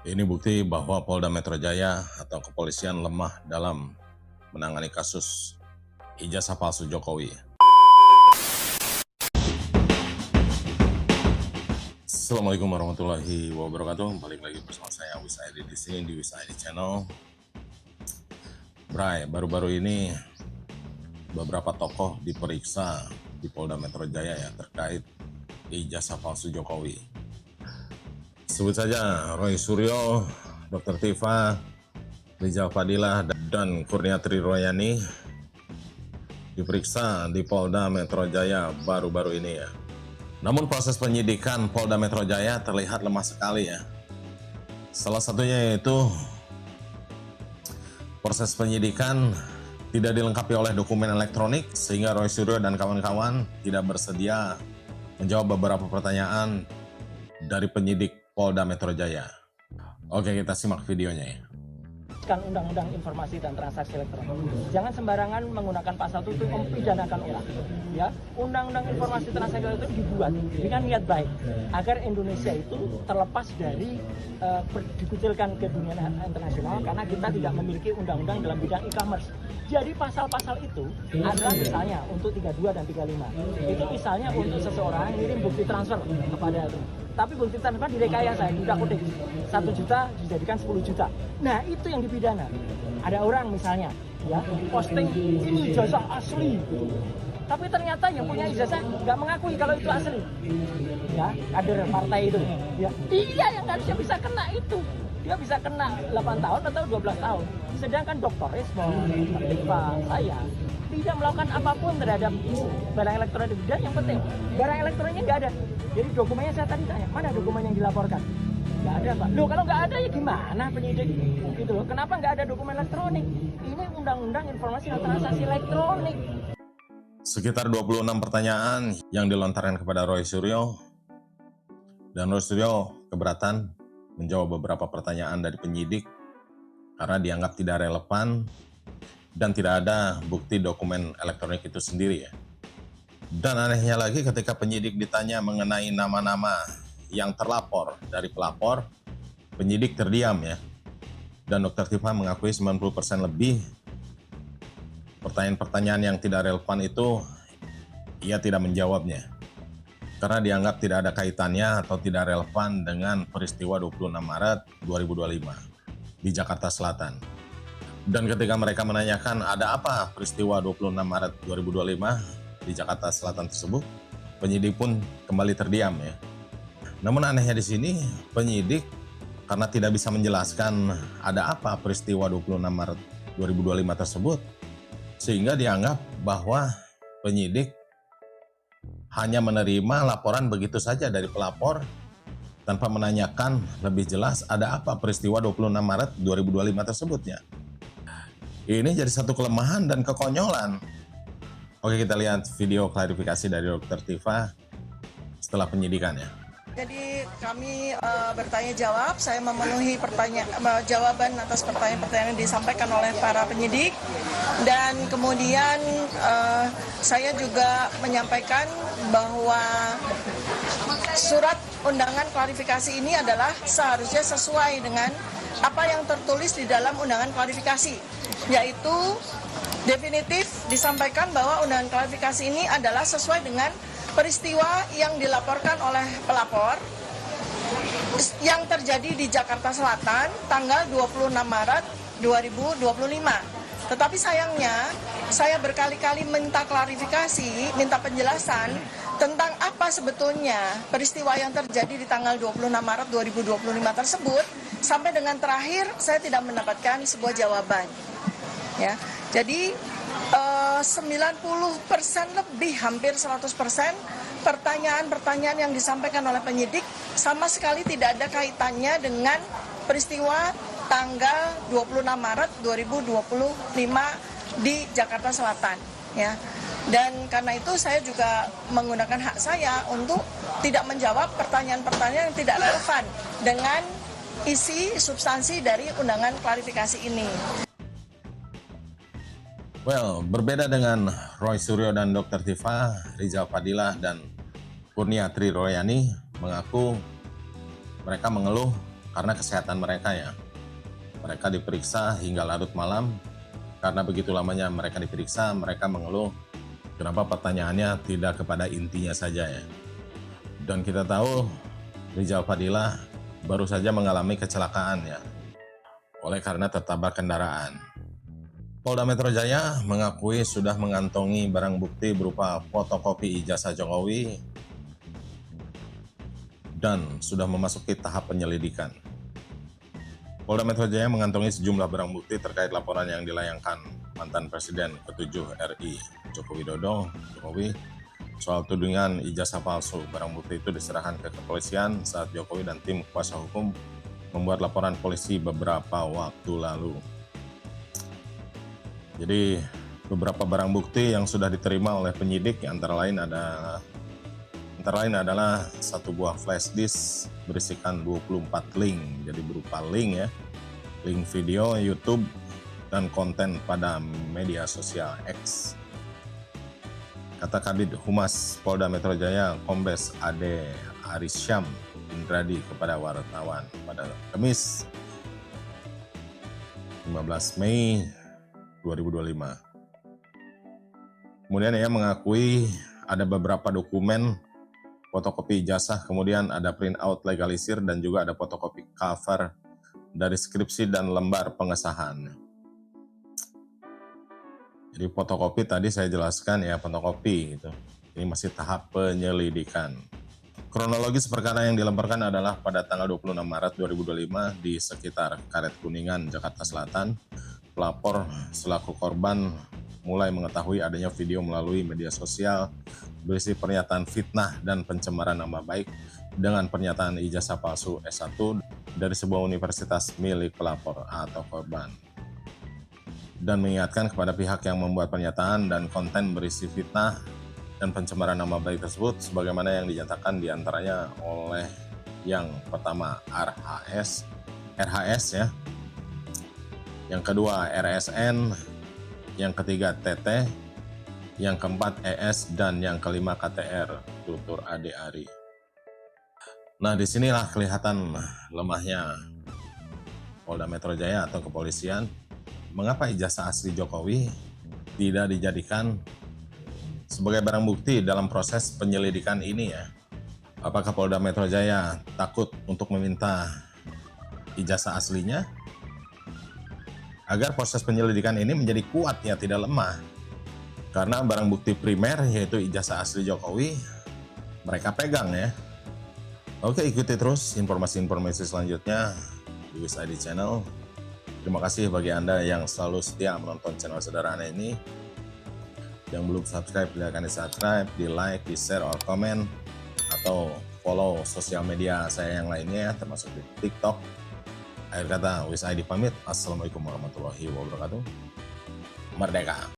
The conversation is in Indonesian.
Ini bukti bahwa Polda Metro Jaya atau kepolisian lemah dalam menangani kasus ijazah palsu Jokowi. Assalamualaikum warahmatullahi wabarakatuh. Balik lagi bersama saya Wisaidi di sini di Wisaidi Channel. Bray, baru-baru ini beberapa tokoh diperiksa di Polda Metro Jaya ya terkait ijazah palsu Jokowi. Sebut saja Roy Suryo, Dr. Tifa, Rizal Fadilah, dan Kurniatri Royani diperiksa di Polda Metro Jaya baru-baru ini ya. Namun proses penyidikan Polda Metro Jaya terlihat lemah sekali ya. Salah satunya yaitu proses penyidikan tidak dilengkapi oleh dokumen elektronik sehingga Roy Suryo dan kawan-kawan tidak bersedia menjawab beberapa pertanyaan dari penyidik Polda Metro Jaya. Oke, kita simak videonya ya. Kan Undang-Undang Informasi dan Transaksi Elektronik. Jangan sembarangan menggunakan pasal itu untuk mempidanakan orang. Ya, Undang-Undang Informasi Transaksi Elektronik dibuat dengan niat baik agar Indonesia itu terlepas dari dikucilkan ke dunia internasional karena kita tidak memiliki undang-undang dalam bidang e-commerce. Jadi pasal-pasal itu adalah misalnya untuk 32 dan 35. Itu misalnya untuk seseorang ngirim bukti transfer kepada itu. Tapi bukti transfer direkayasa, tidak kodeks. 1 juta dijadikan 10 juta. Nah, itu yang dipidana. Ada orang misalnya ya posting ini ijazah asli gitu. Tapi ternyata yang punya ijazah nggak mengakui kalau itu asli. Ya, kader partai itu. Ya, dia yang harusnya bisa kena itu. Dia bisa kena 8 tahun atau 12 tahun. Sedangkan Dr. Rismo, Tifa, saya tidak melakukan apapun terhadap barang elektronik. Dan yang penting, barang elektroniknya nggak ada. Jadi dokumennya saya tadi tanya, mana dokumen yang dilaporkan? Nggak ada, Pak. Loh, kalau nggak ada ya gimana penyidik? Gitu loh. Kenapa nggak ada dokumen elektronik? Ini Undang-Undang Informasi dan Transaksi Elektronik. Sekitar 26 pertanyaan yang dilontarkan kepada Roy Suryo. Dan Roy Suryo keberatan menjawab beberapa pertanyaan dari penyidik karena dianggap tidak relevan dan tidak ada bukti dokumen elektronik itu sendiri ya. Dan anehnya lagi ketika penyidik ditanya mengenai nama-nama yang terlapor dari pelapor, penyidik terdiam ya. Dan Dr. Tifa mengakui 90% lebih pertanyaan-pertanyaan yang tidak relevan itu ia tidak menjawabnya. Karena dianggap tidak ada kaitannya atau tidak relevan dengan peristiwa 26 Maret 2025 di Jakarta Selatan. Dan ketika mereka menanyakan ada apa peristiwa 26 Maret 2025 di Jakarta Selatan tersebut, penyidik pun kembali terdiam ya. Namun anehnya di sini penyidik karena tidak bisa menjelaskan ada apa peristiwa 26 Maret 2025 tersebut, sehingga dianggap bahwa penyidik hanya menerima laporan begitu saja dari pelapor tanpa menanyakan lebih jelas ada apa peristiwa 26 Maret 2025 tersebutnya. Ini jadi satu kelemahan dan kekonyolan. Oke, kita lihat video klarifikasi dari Dr. Tifa setelah penyidikannya. Jadi kami bertanya jawab, saya memenuhi jawaban atas pertanyaan-pertanyaan yang disampaikan oleh para penyidik, dan kemudian saya juga menyampaikan bahwa surat undangan klarifikasi ini adalah seharusnya sesuai dengan apa yang tertulis di dalam undangan klarifikasi, yaitu definitif disampaikan bahwa undangan klarifikasi ini adalah sesuai dengan peristiwa yang dilaporkan oleh pelapor yang terjadi di Jakarta Selatan tanggal 26 Maret 2025. Tetapi sayangnya, saya berkali-kali minta klarifikasi, minta penjelasan tentang apa sebetulnya peristiwa yang terjadi di tanggal 26 Maret 2025 tersebut, sampai dengan terakhir saya tidak mendapatkan sebuah jawaban. Ya, jadi 90% lebih, hampir 100% pertanyaan-pertanyaan yang disampaikan oleh penyidik sama sekali tidak ada kaitannya dengan peristiwa tanggal 26 Maret 2025 di Jakarta Selatan ya. Dan karena itu saya juga menggunakan hak saya untuk tidak menjawab pertanyaan-pertanyaan yang tidak relevan dengan isi substansi dari undangan klarifikasi ini. Well, berbeda dengan Roy Suryo dan Dr. Tifa, Rizal Fadilah dan Kurniatri Royani mengaku mereka mengeluh karena kesehatan mereka ya. Mereka diperiksa hingga larut malam. Karena begitu lamanya mereka diperiksa, mereka mengeluh kenapa pertanyaannya tidak kepada intinya saja ya. Dan kita tahu Rizal Fadila baru saja mengalami kecelakaan ya, oleh karena tertabrak kendaraan. Polda Metro Jaya mengakui sudah mengantongi barang bukti berupa fotokopi ijazah Jokowi dan sudah memasuki tahap penyelidikan. Polda Metro Jaya mengantongi sejumlah barang bukti terkait laporan yang dilayangkan mantan Presiden ke-7 RI Joko Widodo, Jokowi, soal tudingan ijazah palsu. Barang bukti itu diserahkan ke kepolisian saat Jokowi dan tim kuasa hukum membuat laporan polisi beberapa waktu lalu. Jadi beberapa barang bukti yang sudah diterima oleh penyidik antara lain adalah satu buah flash disk berisikan 24 link, jadi berupa link ya, link video YouTube dan konten pada media sosial X. Kata Kabid Humas Polda Metro Jaya Kombes Ade Arisyam Indradi kepada wartawan pada Kamis 15 Mei 2025. Kemudian ia mengakui ada beberapa dokumen fotokopi ijazah, kemudian ada print out legalisir dan juga ada fotokopi cover dari skripsi dan lembar pengesahan. Jadi fotokopi tadi saya jelaskan ya, fotokopi gitu. Ini masih tahap penyelidikan. Kronologis perkara yang dilaporkan adalah pada tanggal 26 Maret 2025 di sekitar Karet Kuningan, Jakarta Selatan, pelapor selaku korban mulai mengetahui adanya video melalui media sosial berisi pernyataan fitnah dan pencemaran nama baik dengan pernyataan ijazah palsu S1 dari sebuah universitas milik pelapor atau korban. Dan mengingatkan kepada pihak yang membuat pernyataan dan konten berisi fitnah dan pencemaran nama baik tersebut sebagaimana yang dinyatakan diantaranya oleh yang pertama RHS ya, yang kedua RSN, yang ketiga TT, yang keempat ES, dan yang kelima KTR, tutur Ade Ari. Nah, disinilah kelihatan lemahnya Polda Metro Jaya atau kepolisian. Mengapa ijazah asli Jokowi tidak dijadikan sebagai barang bukti dalam proses penyelidikan ini ya? Apakah Polda Metro Jaya takut untuk meminta ijazah aslinya? Agar proses penyelidikan ini menjadi kuat ya, tidak lemah. Karena barang bukti primer yaitu ijazah asli Jokowi mereka pegang ya. Oke, ikuti terus informasi-informasi selanjutnya di WIS ID Channel. Terima kasih bagi Anda yang selalu setia menonton channel sederhana ini. Yang belum subscribe, silakan di subscribe, di like, di share, or komen, atau follow sosial media saya yang lainnya termasuk di TikTok. Akhir kata, WIS ID pamit. Assalamualaikum warahmatullahi wabarakatuh. Merdeka!